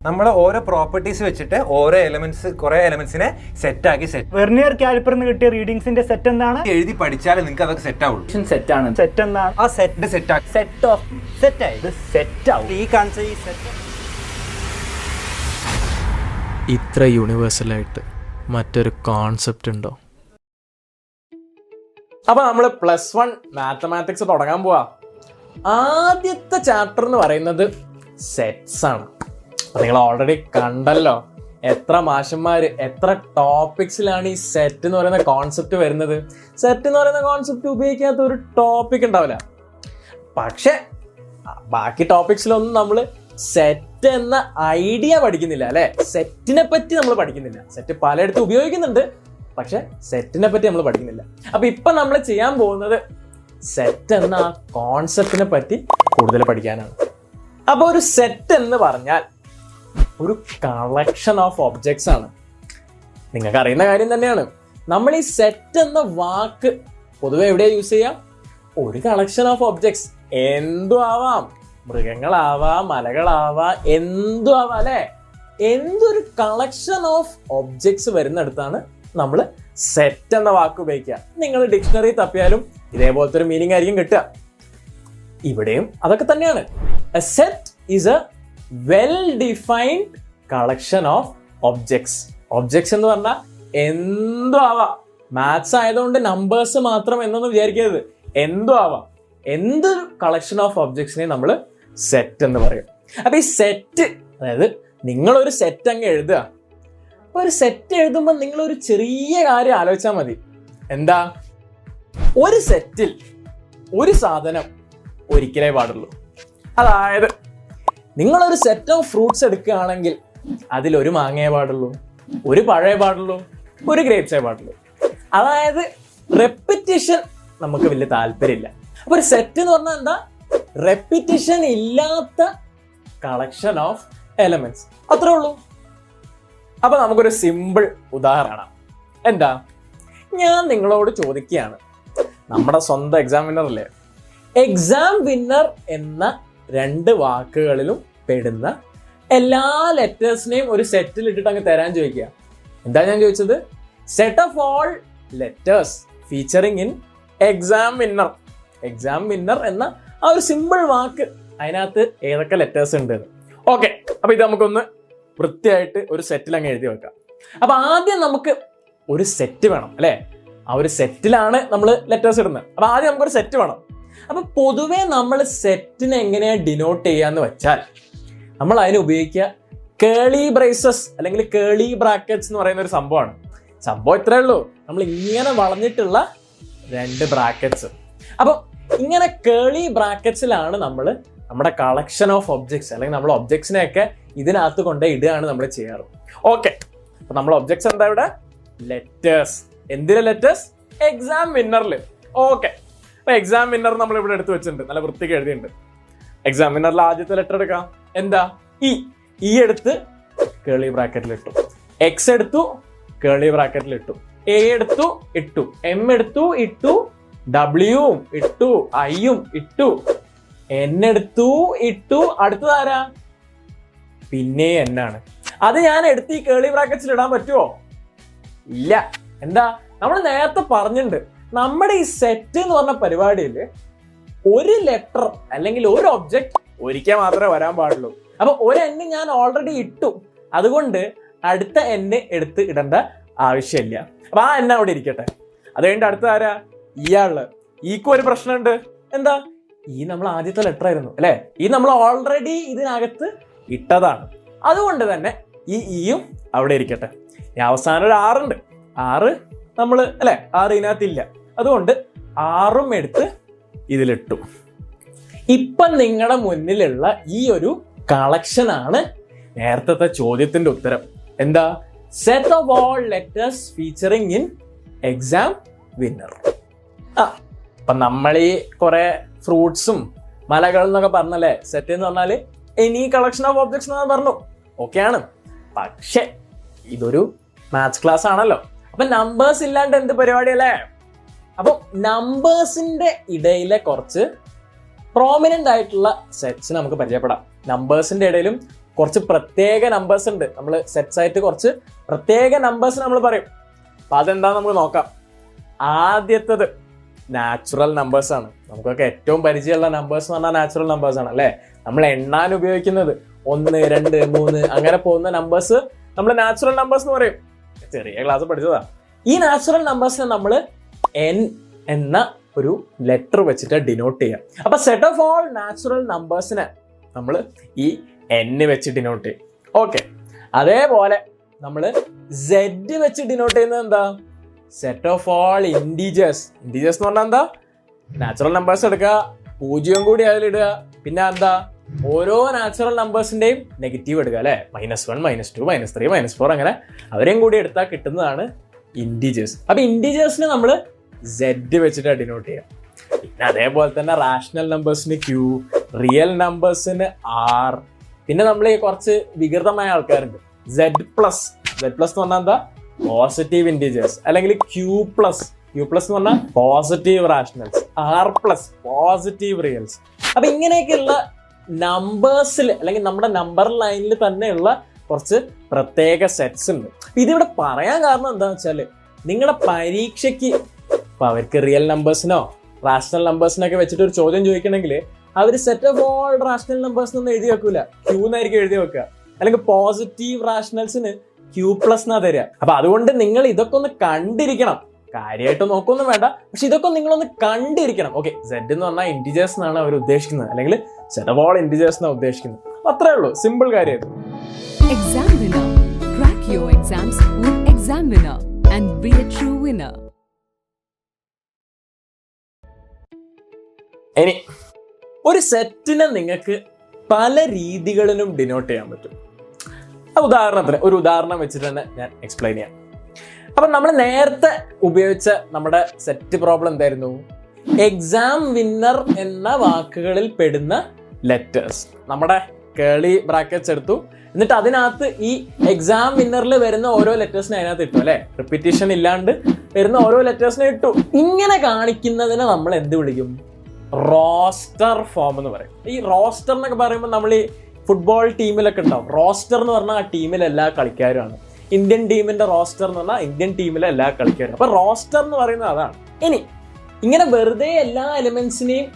നമ്മൾ ഓരോ പ്രോപ്പർട്ടീസ് വെച്ചിട്ട് ഓരോ കുറെ എലമെന്റ്സിനെ സെറ്റ് ആക്കി വെർനിയർ കാലിപ്പറിന് കിട്ടിയ റീഡിങ്സിന്റെ സെറ്റ് എന്താണ്? എഴുതി പഠിച്ചാലേ നിങ്ങൾക്ക് അതൊക്കെ സെറ്റ് ആവുള്ളൂ. സെറ്റ് ആണ്. സെറ്റ് എന്താണ്? ആ സെറ്റ് സെറ്റ് ഓഫ് സെറ്റ് ആയി സെറ്റ് ആവും. ഈ കാണിച്ച ഈ സെറ്റ് ഇത്ര യൂണിവേഴ്സലായിട്ട് മറ്റൊരു കോൺസെപ്റ്റ് ഉണ്ടോ? അപ്പൊ നമ്മള് +1 മാത്തമാറ്റിക്സ് തുടങ്ങാൻ പോവാ. ആദ്യത്തെ ചാപ്റ്റർ എന്ന് പറയുന്നത് സെറ്റ്സ് ആണ്. നിങ്ങൾ ഓൾറെഡി കണ്ടല്ലോ എത്ര മാഷന്മാര് എത്ര ടോപ്പിക്സിലാണ് ഈ സെറ്റ് എന്ന് പറയുന്ന കോൺസെപ്റ്റ് വരുന്നത്. സെറ്റ് എന്ന് പറയുന്ന കോൺസെപ്റ്റ് ഉപയോഗിക്കാത്ത ഒരു ടോപ്പിക് ഉണ്ടാവില്ല. പക്ഷെ ബാക്കി ടോപ്പിക്സിലൊന്നും നമ്മൾ സെറ്റ് എന്ന ഐഡിയ പഠിക്കുന്നില്ല അല്ലെ. സെറ്റിനെ പറ്റി നമ്മൾ പഠിക്കുന്നില്ല. സെറ്റ് പലയിടത്തും ഉപയോഗിക്കുന്നുണ്ട്, പക്ഷെ സെറ്റിനെ പറ്റി നമ്മൾ പഠിക്കുന്നില്ല. അപ്പൊ ഇപ്പൊ നമ്മൾ ചെയ്യാൻ പോകുന്നത് സെറ്റ് എന്ന ആ കോൺസെപ്റ്റിനെ പറ്റി കൂടുതൽ പഠിക്കാനാണ്. അപ്പൊ ഒരു സെറ്റ് എന്ന് പറഞ്ഞാൽ ഒരു കളക്ഷൻ ഓഫ് ഒബ്ജക്ട്സ് ആണ്. നിങ്ങൾക്ക് അറിയുന്ന കാര്യം തന്നെയാണ്. നമ്മൾ ഈ സെറ്റ് എന്ന വാക്ക് പൊതുവെ എവിടെയാ യൂസ് ചെയ്യാം? ഒരു കളക്ഷൻ ഓഫ് ഒബ്ജക്ട്സ്. എന്തും ആവാം, മൃഗങ്ങളാവാം, മലകളാവാം, എന്തും ആവാം അല്ലെ. എന്തൊരു കളക്ഷൻ ഓഫ് ഒബ്ജക്ട്സ് വരുന്നിടത്താണ് നമ്മൾ സെറ്റ് എന്ന വാക്ക് ഉപയോഗിക്കുക. നിങ്ങൾ ഡിക്ഷണറി തപ്പിയാലും ഇതേപോലത്തെ ഒരു മീനിങ് ആയിരിക്കും കിട്ടുക. ഇവിടെയും അതൊക്കെ തന്നെയാണ്. A set is A well defined collection of objects. Objects എന്ന് പറഞ്ഞാൽ എന്തും ആവാം. മാത്സ് ആയതുകൊണ്ട് നമ്പേഴ്സ് മാത്രം എന്നൊന്നും വിചാരിക്കരുത്. എന്തും ആവാം. എന്തൊരു കളക്ഷൻ ഓഫ് ഒബ്ജക്ട്സിനെ നമ്മൾ സെറ്റ് എന്ന് പറയും. അപ്പൊ ഈ സെറ്റ്, അതായത് നിങ്ങളൊരു സെറ്റ് അങ്ങ് എഴുതുക. അപ്പൊ ഒരു സെറ്റ് എഴുതുമ്പോൾ നിങ്ങളൊരു ചെറിയ കാര്യം ആലോചിച്ചാൽ മതി. എന്താ? ഒരു സെറ്റിൽ ഒരു സാധനം ഒരിക്കലേ പാടുള്ളൂ. അതായത് നിങ്ങളൊരു സെറ്റ് ഓഫ് ഫ്രൂട്ട്സ് എടുക്കുകയാണെങ്കിൽ അതിലൊരു മാങ്ങയെ പാടുള്ളൂ, ഒരു പഴയേ പാടുള്ളൂ, ഒരു ഗ്രേപ്സേ പാടുള്ളൂ. അതായത് റെപ്പിറ്റിഷൻ നമുക്ക് വലിയ താല്പര്യമില്ല. അപ്പൊ ഒരു സെറ്റ് എന്ന് പറഞ്ഞാൽ എന്താ? റെപ്പിറ്റിഷൻ ഇല്ലാത്ത കളക്ഷൻ ഓഫ് എലമെന്റ്സ്, അത്രേ ഉള്ളൂ. അപ്പൊ നമുക്കൊരു സിമ്പിൾ ഉദാഹരണം. എന്താ? ഞാൻ നിങ്ങളോട് ചോദിക്കുകയാണ്, നമ്മുടെ സ്വന്തം എക്സാം വിന്നർ അല്ലേ, എക്സാം വിന്നർ എന്ന 2 വാക്കുകളിലും പെടുന്ന എല്ലാ ലെറ്റേഴ്സിനെയും ഒരു സെറ്റിൽ ഇട്ടിട്ട് അങ്ങ് തരാൻ ചോദിക്കുക. എന്താ ഞാൻ ചോദിച്ചത്? Set of all letters featuring in exam winner. Exam winner എന്ന ആ ഒരു സിമ്പിൾ വാക്ക്, അതിനകത്ത് ഏതൊക്കെ ലെറ്റേഴ്സ് ഉണ്ട്. ഓക്കെ, അപ്പൊ ഇത് നമുക്കൊന്ന് വൃത്തിയായിട്ട് ഒരു സെറ്റിൽ അങ്ങ് എഴുതി വെക്കാം. അപ്പൊ ആദ്യം നമുക്ക് ഒരു സെറ്റ് വേണം അല്ലെ. ആ ഒരു സെറ്റിലാണ് നമ്മൾ ലെറ്റേഴ്സ് ഇടുന്നത്. അപ്പൊ ആദ്യം നമുക്കൊരു സെറ്റ് വേണം. അപ്പൊ പൊതുവെ നമ്മൾ സെറ്റിനെ എങ്ങനെയാണ് ഡിനോട്ട് ചെയ്യാന്ന് വെച്ചാൽ, നമ്മൾ അതിന് ഉപയോഗിക്കുക കേളി ബ്രേസസ് അല്ലെങ്കിൽ കേളി ബ്രാക്കറ്റ്സ് എന്ന് പറയുന്ന ഒരു സംഭവമാണ്. സംഭവം ഇത്രേ ഉള്ളൂ. നമ്മൾ ഇങ്ങനെ വളഞ്ഞിട്ടുള്ള 2 ബ്രാക്കറ്റ്സ്. അപ്പൊ ഇങ്ങനെ കേളി ബ്രാക്കറ്റ്സിലാണ് നമ്മൾ നമ്മുടെ കളക്ഷൻ ഓഫ് ഒബ്ജക്ട്സ് അല്ലെങ്കിൽ നമ്മൾ ഒബ്ജക്ട്സിനെയൊക്കെ ഇതിനകത്ത് കൊണ്ട് ഇടുകയാണ് നമ്മൾ ചെയ്യാറ്. ഓക്കെ, അപ്പൊ നമ്മൾ ഒബ്ജക്ട്സ് എന്താ ഇവിടെ? ലെറ്റേഴ്സ്. എന്തിലെ ലെറ്റേഴ്സ്? എക്സാം വിന്നറിൽ. ഓക്കെ, അപ്പൊ എക്സാം വിന്നർ നമ്മൾ ഇവിടെ എടുത്ത് വെച്ചിട്ടുണ്ട്, നല്ല വൃത്തിക്ക് എഴുതിയിട്ടുണ്ട്. എക്സാം വിന്നറിൽ ആദ്യത്തെ ലെറ്റർ എടുക്കാം. എന്താ? ഇ എടുത്ത് കേളി ബ്രാക്കറ്റിൽ ഇട്ടു. എക്സ് എടുത്തു, കേളി ബ്രാക്കറ്റിൽ ഇട്ടു. എ എടുത്തു, ഇട്ടു. എം എടുത്തു, ഇട്ടു. ഡബ്ല്യുവും ഇട്ടു, ഐയും ഇട്ടു. എൻ എടുത്തു, ഇട്ടു. അടുത്തതാരാ? പിന്നെ എന്നാണ്. അത് ഞാൻ എടുത്ത് ഈ കേളി ബ്രാക്കറ്റ്സിൽ ഇടാൻ പറ്റുമോ? ഇല്ല. എന്താ? നമ്മൾ നേരത്തെ പറഞ്ഞിട്ടുണ്ട്, നമ്മുടെ ഈ സെറ്റ് എന്ന് പറഞ്ഞ പരിപാടിയിൽ ഒരു ലെറ്റർ അല്ലെങ്കിൽ ഒരു ഒബ്ജക്റ്റ് ഒരിക്കൽ മാത്രമേ വരാൻ പാടുള്ളൂ. അപ്പൊ ഒരു എൻ ഞാൻ ഓൾറെഡി ഇട്ടു, അതുകൊണ്ട് അടുത്ത എന്നെ എടുത്ത് ഇടേണ്ട ആവശ്യമില്ല. അപ്പൊ ആ എന്നെ അവിടെ ഇരിക്കട്ടെ. അത് കഴിഞ്ഞിട്ട് അടുത്ത ആരാ? ഇയാള്. ഈക്കും ഒരു പ്രശ്നമുണ്ട്. എന്താ? ഈ നമ്മൾ ആദ്യത്തെ ലെറ്റർ ആയിരുന്നു അല്ലെ. ഈ നമ്മൾ ഓൾറെഡി ഇതിനകത്ത് ഇട്ടതാണ്. അതുകൊണ്ട് തന്നെ ഈ ഇയും അവിടെ ഇരിക്കട്ടെ. ഇനി അവസാനം ഒരു 6 ഉണ്ട്. 6 നമ്മൾ അല്ലെ, 6 ഇതിനകത്തില്ല. അതുകൊണ്ട് 6ഉം എടുത്ത് ഇതിലിട്ടു. ഇപ്പൊ നിങ്ങളുടെ മുന്നിലുള്ള ഈ ഒരു കളക്ഷൻ ആണ് നേരത്തെ ചോദ്യത്തിന്റെ ഉത്തരം. എന്താ? Set of all letters featuring in exam winner. അപ്പൊ നമ്മൾ ഈ കുറെ ഫ്രൂട്ട്സും മലകളും എന്നൊക്കെ പറഞ്ഞല്ലേ സെറ്റ് എന്ന് പറഞ്ഞാല് എനി കളക്ഷൻ ഓഫ് ഒബ്ജക്ട്സ് എന്ന് പറഞ്ഞു. ഓക്കെയാണ്. പക്ഷെ ഇതൊരു മാത്സ് ക്ലാസ് ആണല്ലോ. അപ്പൊ നമ്പേഴ്സ് ഇല്ലാണ്ട് എന്ത് പരിപാടി അല്ലേ? അപ്പൊ നമ്പേഴ്സിന്റെ ഇടയിലെ കുറച്ച് പ്രോമിനന്റ് ആയിട്ടുള്ള സെറ്റ്സ് നമുക്ക് പരിചയപ്പെടാം. നമ്പേഴ്സിന്റെ ഇടയിലും കുറച്ച് പ്രത്യേക നമ്പേഴ്സ് ഉണ്ട്. നമ്മൾ സെറ്റ്സ് ആയിട്ട് കുറച്ച് പ്രത്യേക നമ്പേഴ്സ് നമ്മൾ പറയും. അപ്പൊ അതെന്താന്ന് നമുക്ക് നോക്കാം. ആദ്യത്തത് നാച്ചുറൽ നമ്പേഴ്സ് ആണ്. നമുക്കൊക്കെ ഏറ്റവും പരിചയമുള്ള നമ്പേഴ്സ് എന്ന് പറഞ്ഞാൽ നാച്ചുറൽ നമ്പേഴ്സ് ആണ് അല്ലേ. നമ്മൾ എണ്ണാൻ ഉപയോഗിക്കുന്നത് 1, 2, 3 അങ്ങനെ പോകുന്ന നമ്പേഴ്സ് നമ്മൾ നാച്ചുറൽ നമ്പേഴ്സ് എന്ന് പറയും. ചെറിയ ക്ലാസ് പഠിച്ചതാ. ഈ നാച്ചുറൽ നമ്പേഴ്സിനെ നമ്മൾ n എന്ന ഒരു ലെറ്റർ വെച്ചിട്ട് ഡിനോട്ട് ചെയ്യാം. അപ്പൊ സെറ്റ് ഓഫ് ഓൾ നാച്ചുറൽ നമ്പേഴ്സിനെ നമ്മൾ ഈ n വെച്ച് ഡിനോട്ട് ചെയ്യും. ഓക്കെ, അതേപോലെ നമ്മൾ z വെച്ച് ഡിനോട്ട് ചെയ്യുന്നത് എന്താ? Set of all integers. Integers എന്ന് പറഞ്ഞാൽ എന്താ? നാച്ചുറൽ നമ്പേഴ്സ് എടുക്കുക, 0 കൂടി അതിലിടുക, പിന്നെ എന്താ ഓരോ നാച്ചുറൽ നമ്പേഴ്സിന്റെയും നെഗറ്റീവ് എടുക്കുക അല്ലെ. -1, -2, -3, -4 അങ്ങനെ അവരെയും കൂടി എടുത്താൽ കിട്ടുന്നതാണ് ഇൻറ്റീജേഴ്സ്. അപ്പൊ ഇൻറ്റീജേഴ്സിന് നമ്മൾ z വെച്ചിട്ട് ഡിനോട്ട് ചെയ്യാം. പിന്നെ അതേപോലെ തന്നെ റാഷണൽ നമ്പേഴ്സിന് q, റിയൽ നമ്പേഴ്സിന് r, പിന്നെ നമ്മൾ ഈ കുറച്ച് വികൃതമായ ആൾക്കാരുണ്ട് z+. z+ എന്ന് പറഞ്ഞാൽ എന്താ? പോസിറ്റീവ് ഇൻറ്റീജേഴ്സ്, അല്ലെങ്കിൽ q+ എന്ന് പറഞ്ഞാൽ positive rationals, r+ positive reals. അപ്പൊ ഇങ്ങനെയൊക്കെയുള്ള നമ്പേഴ്സിൽ അല്ലെങ്കിൽ നമ്മുടെ നമ്പർ ലൈനിൽ തന്നെയുള്ള കുറച്ച് പ്രത്യേക സെറ്റ്സ് ഉണ്ട്. ഇതിവിടെ പറയാൻ കാരണം എന്താണെന്ന് വെച്ചാൽ നിങ്ങളുടെ പരീക്ഷയ്ക്ക് ഇപ്പൊ അവർക്ക് റിയൽ നമ്പേഴ്സിനോ റാഷണൽ നമ്പേഴ്സിനൊക്കെ വെച്ചിട്ട് ഒരു ചോദ്യം ചോദിക്കണമെങ്കിൽ അവർ set of all rational numbers ഒന്നും എഴുതി വെക്കൂല, q എന്നായിരിക്കും എഴുതി വെക്കുക. അല്ലെങ്കിൽ പോസിറ്റീവ് റാഷണൽസിന് q+ എന്നാ തരിക. അപ്പൊ അതുകൊണ്ട് നിങ്ങൾ ഇതൊക്കെ ഒന്ന് കണ്ടിരിക്കണം. കാര്യമായിട്ട് നോക്കൊന്നും വേണ്ട, പക്ഷെ ഇതൊക്കെ നിങ്ങളൊന്ന് കണ്ടിരിക്കണം. ഓക്കെ, z എന്ന് പറഞ്ഞാൽ ഇൻറ്റിജേഴ്സ് എന്നാണ് അവർ ഉദ്ദേശിക്കുന്നത്, അല്ലെങ്കിൽ സെറ്റ് ഓഫ് ഓൾ ഇൻറ്റിജേഴ്സ് എന്നാണ് ഉദ്ദേശിക്കുന്നത്. അത്രേ ഉള്ളൂ, സിമ്പിൾ കാര്യമായിരുന്നു. Exam winner. Crack your exams with Exam Winner and be a true winner. ഇനി ഒരു സെറ്റിനെ നിങ്ങൾക്ക് പല രീതികളിലും ഡിനോട്ട് ചെയ്യാൻ പറ്റും. ഉദാഹരണത്തിന് ഒരു ഉദാഹരണം വെച്ചിട്ട് തന്നെ ഞാൻ എക്സ്പ്ലെയിൻ ചെയ്യാം. അപ്പം നമ്മൾ നേരത്തെ ഉപയോഗിച്ച നമ്മുടെ സെറ്റ് പ്രോബ്ലം എന്തായിരുന്നു? എക്സാം വിന്നർ എന്ന വാക്കുകളിൽ പെടുന്ന ലെറ്റേഴ്സ്. നമ്മുടെ കേളി ബ്രാക്കറ്റ്സ് എടുത്തു, എന്നിട്ട് അതിനകത്ത് ഈ എക്സാം വിന്നറിൽ വരുന്ന ഓരോ ലെറ്റേഴ്സിനെ അതിനകത്ത് ഇട്ടു അല്ലെ. റിപ്പീറ്റേഷൻ ഇല്ലാണ്ട് വരുന്ന ഓരോ ലെറ്റേഴ്സിനെ ഇട്ടു. ഇങ്ങനെ കാണിക്കുന്നതിനെ നമ്മൾ എന്ത് വിളിക്കും? റോസ്റ്റർ ഫോം എന്ന് പറയും. ഈ റോസ്റ്റർ എന്നൊക്കെ പറയുമ്പോൾ നമ്മൾ ഈ ഫുട്ബോൾ ടീമിലൊക്കെ ഉണ്ടാവും. റോസ്റ്റർ എന്ന് പറഞ്ഞാൽ ആ ടീമിലെ എല്ലാ കളിക്കാരുമാണ്. ഇന്ത്യൻ ടീമിന്റെ റോസ്റ്റർ എന്ന് പറഞ്ഞാൽ ഇന്ത്യൻ ടീമിലെ എല്ലാ കളിക്കാരും. അപ്പൊ റോസ്റ്റർ എന്ന് പറയുന്നത് അതാണ്. ഇനി ഇങ്ങനെ വെറുതെ എല്ലാ എലിമെന്റ്സിനെയും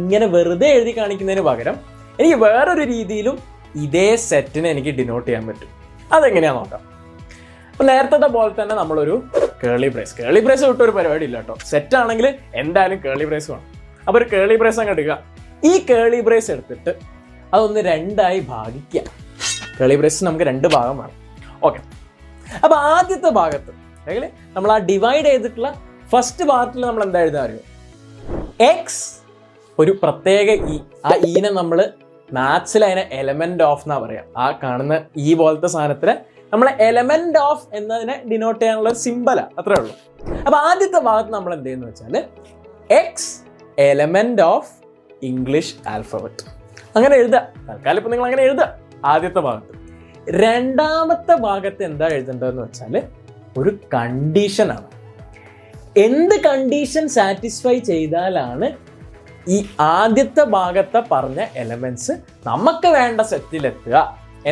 ഇങ്ങനെ വെറുതെ എഴുതി കാണിക്കുന്നതിന് പകരം എനിക്ക് വേറൊരു രീതിയിലും ഇതേ സെറ്റിനെ എനിക്ക് ഡിനോട്ട് ചെയ്യാൻ പറ്റും. അതെങ്ങനെയാ നോക്കാം. അപ്പൊ നേരത്തെ പോലെ തന്നെ നമ്മളൊരു കേളി ബ്രേസ് വിട്ടൊരു പരിപാടി ഇല്ല കേട്ടോ. സെറ്റ് ആണെങ്കിൽ എന്തായാലും കേളി ബ്രേസ് വേണം. അപ്പൊ ഒരു കേളി ബ്രേസ് അങ്ങ് എടുക്കുക. ഈ കേളി ബ്രേസ് എടുത്തിട്ട് അതൊന്ന് 2ആയി ഭാഗിക്കുക. കേളി ബ്രേസ് നമുക്ക് 2 ഭാഗം വേണം. ഓക്കെ, അപ്പൊ ആദ്യത്തെ ഭാഗത്ത് അല്ലെങ്കിൽ നമ്മൾ ആ ഡിവൈഡ് ചെയ്തിട്ടുള്ള ഫസ്റ്റ് പാർട്ടിൽ നമ്മൾ എന്താ എഴുതാൻ അറിയോ? എക്സ് ഒരു പ്രത്യേക ഇ. ആ ഈനെ നമ്മൾ മാത്സിൽ അതിനെ എലമെന്റ് ഓഫ് എന്നാ പറയാം. ആ കാണുന്ന ഈ പോലത്തെ സാധനത്തിനെ നമ്മൾ എലമെന്റ് ഓഫ് എന്നതിനെ ഡിനോട്ട് ചെയ്യാനുള്ള ഒരു സിമ്പലാ. അത്രേ ഉള്ളൂ. അപ്പൊ ആദ്യത്തെ ഭാഗത്ത് നമ്മൾ എന്ത് ചെയ്യുന്ന വെച്ചാൽ X element of English alphabet അങ്ങനെ എഴുതുക. തൽക്കാലം ഇപ്പൊ നിങ്ങൾ അങ്ങനെ എഴുതുക ആദ്യത്തെ ഭാഗത്ത്. രണ്ടാമത്തെ ഭാഗത്ത് എന്താ എഴുതേണ്ടതെന്ന് വെച്ചാൽ ഒരു കണ്ടീഷനാണ്. എന്ത് കണ്ടീഷൻ സാറ്റിസ്ഫൈ ചെയ്താലാണ് ഈ ആദ്യത്തെ ഭാഗത്തെ പറഞ്ഞ എലമെന്റ്സ് നമുക്ക് വേണ്ട സെറ്റിലെത്തുക?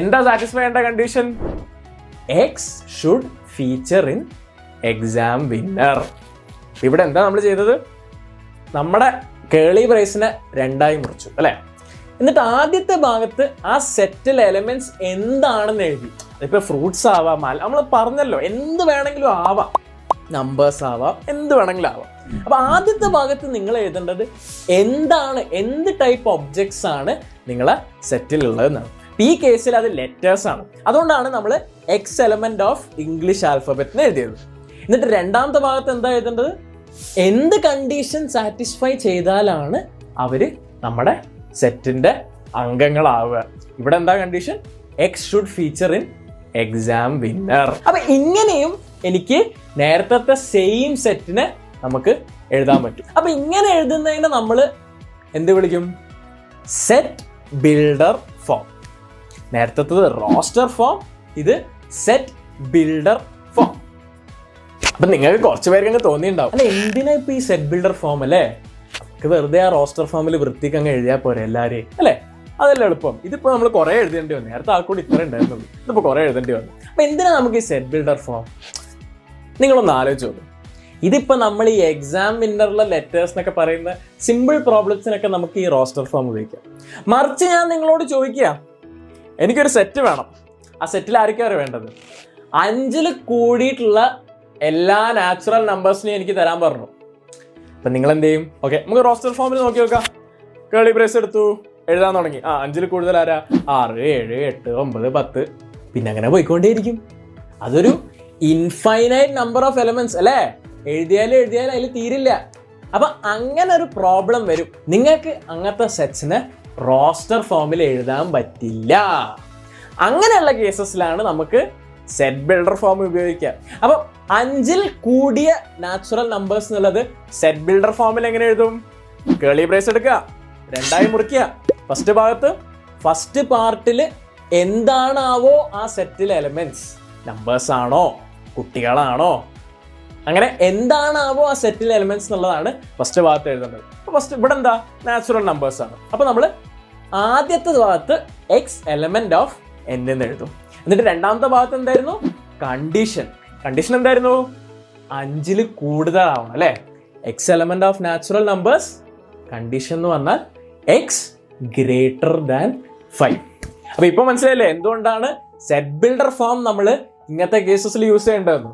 എന്താ സാറ്റിസ്ഫൈ ചെയ്യേണ്ട condition? X should feature in exam winner. ഇവിടെ എന്താ നമ്മൾ ചെയ്തത്? നമ്മുടെ കേളി ബ്രേസിനെ 2ആയി മുറിച്ചു അല്ലെ. എന്നിട്ട് ആദ്യത്തെ ഭാഗത്ത് ആ സെറ്റിൽ എലമെന്റ്സ് എന്താണെന്ന് എഴുതി. ഇപ്പൊ ഫ്രൂട്ട്സ് ആവാം, നമ്മൾ പറഞ്ഞല്ലോ എന്ത് വേണമെങ്കിലും ആവാം, നമ്പേഴ്സ് ആവാം, എന്ത് വേണമെങ്കിലും ആവാം. അപ്പൊ ആദ്യത്തെ ഭാഗത്ത് നിങ്ങൾ എഴുതേണ്ടത് എന്താണ്, എന്ത് ടൈപ്പ് ഒബ്ജക്ട്സ് ആണ് നിങ്ങളെ സെറ്റിലുള്ളതെന്നാണ്. ഈ കേസിൽ അത് ലെറ്റേഴ്സ് ആണ്. അതുകൊണ്ടാണ് നമ്മൾ എക്സ് എലമെന്റ് ഓഫ് ഇംഗ്ലീഷ് ആൽഫബറ്റിന് എഴുതിയത്. എന്നിട്ട് രണ്ടാമത്തെ ഭാഗത്ത് എന്താ എഴുതേണ്ടത്? എന്ത് കണ്ടീഷൻ സാറ്റിസ്ഫൈ ചെയ്താലാണ് അവര് നമ്മുടെ സെറ്റിന്റെ അംഗങ്ങളാവുക. ഇവിടെ എന്താ condition? X should feature in exam winner. അപ്പൊ ഇങ്ങനെയും എനിക്ക് നേരത്തെ സെയിം സെറ്റിനെ നമുക്ക് എഴുതാൻ പറ്റും. അപ്പൊ ഇങ്ങനെ എഴുതുന്നതിനെ നമ്മൾ എന്ത് വിളിക്കും? Set builder form. നേരത്തെ റോസ്റ്റർ ഫോം, ഇത് സെറ്റ് ബിൽഡർ ഫോം. അപ്പൊ നിങ്ങൾക്ക് കുറച്ച് പേർക്ക് അങ്ങ് തോന്നിയിട്ടുണ്ടാവും, അല്ലെ എന്തിനാ ഇപ്പൊ ഈ സെറ്റ് ബിൽഡർ ഫോം അല്ലേ? വെറുതെ ആ റോസ്റ്റർ ഫോമിൽ വൃത്തിക്ക് അങ്ങ് എഴുതിയാൽ പോരെ എല്ലാവരെയും അല്ലേ? അതല്ല എളുപ്പം. ഇതിപ്പോൾ നമ്മൾ കുറേ എഴുതേണ്ടി വന്നു. നേരത്തെ ആൾക്കൂടി ഇത്ര ഉണ്ടായിരുന്നുള്ളൂ, ഇതിപ്പോൾ കുറേ എഴുതേണ്ടി വന്നു. അപ്പം എന്തിനാ നമുക്ക് ഈ സെറ്റ് ബിൽഡർ ഫോം? നിങ്ങളൊന്ന് ആലോചിച്ച് നോക്കും. ഇതിപ്പോൾ നമ്മൾ ഈ എക്സാം വിന്നറിലെ ലെറ്റേഴ്സ് എന്നൊക്കെ പറയുന്ന സിമ്പിൾ പ്രോബ്ലംസിനൊക്കെ നമുക്ക് ഈ റോസ്റ്റർ ഫോം ഉപയോഗിക്കാം. മറിച്ച് ഞാൻ നിങ്ങളോട് ചോദിക്കുക, എനിക്കൊരു സെറ്റ് വേണം. ആ സെറ്റിൽ ആർക്കാണ് വേണ്ടത്? 5 കൂടിയിട്ടുള്ള എല്ലാ നാച്ചുറൽ നമ്പേഴ്സിനെയും എനിക്ക് തരാൻ പറഞ്ഞു. അപ്പം നിങ്ങൾ എന്ത് ചെയ്യും? ഓക്കെ, നമുക്ക് റോസ്റ്റർ ഫോമിൽ നോക്കി നോക്കാം. കേളി ബ്രേസ് എടുത്തു, എഴുതാൻ തുടങ്ങി. 5 കൂടുതൽ ആരാ? 6, 7, 8, 9, 10, പിന്നെ അങ്ങനെ പോയിക്കൊണ്ടേയിരിക്കും. അതൊരു ഇൻഫൈനൈറ്റ് നമ്പർ ഓഫ് എലമെന്റ്സ് അല്ലേ? എഴുതിയാലും അതിൽ തീരില്ല. അപ്പം അങ്ങനെ ഒരു പ്രോബ്ലം വരും. നിങ്ങൾക്ക് അങ്ങനത്തെ സെറ്റ്സിനെ റോസ്റ്റർ ഫോമിൽ എഴുതാൻ പറ്റില്ല. അങ്ങനെയുള്ള കേസസിലാണ് നമുക്ക് സെറ്റ് ബിൽഡർ ഫോം ഉപയോഗിക്കുക. അപ്പം 5 കൂടിയ നാച്ചുറൽ നമ്പേഴ്സ് എന്നുള്ളത് സെറ്റ് ബിൽഡർ ഫോമിൽ എങ്ങനെ എഴുതും? കേളി ബ്രേസ് എടുക്കുക, 2 മുറിക്കുക. ഫസ്റ്റ് ഭാഗത്ത് ഫസ്റ്റ് പാർട്ടിൽ എന്താണാവോ ആ സെറ്റിലെ എലമെന്റ്സ്, നമ്പേഴ്സ് ആണോ കുട്ടികളാണോ, അങ്ങനെ എന്താണാവോ ആ സെറ്റിലെ എലമെന്റ്സ് എന്നുള്ളതാണ് ഫസ്റ്റ് ഭാഗത്ത് എഴുതേണ്ടത്. അപ്പോൾ ഫസ്റ്റ് ഇവിടെ എന്താ? നാച്ചുറൽ നമ്പേഴ്സ് ആണ്. അപ്പോൾ നമ്മൾ ആദ്യത്തെ ഭാഗത്ത് എക്സ് എലമെന്റ് ഓഫ് n എന്ന് എഴുതും. എന്നിട്ട് രണ്ടാമത്തെ ഭാഗത്ത് എന്തായിരുന്നു? കണ്ടീഷൻ എന്തായിരുന്നു? 5 കൂടുതലാവണം അല്ലേ? X element of natural numbers, condition എന്ന് പറഞ്ഞാൽ എക്സ് ഗ്രേറ്റർ ദാൻ 5. അപ്പൊ ഇപ്പൊ മനസ്സിലായില്ലേ എന്തുകൊണ്ടാണ് സെറ്റ് ബിൽഡർ ഫോം നമ്മൾ ഇങ്ങനത്തെ കേസസിൽ യൂസ് ചെയ്യേണ്ടതെന്ന്?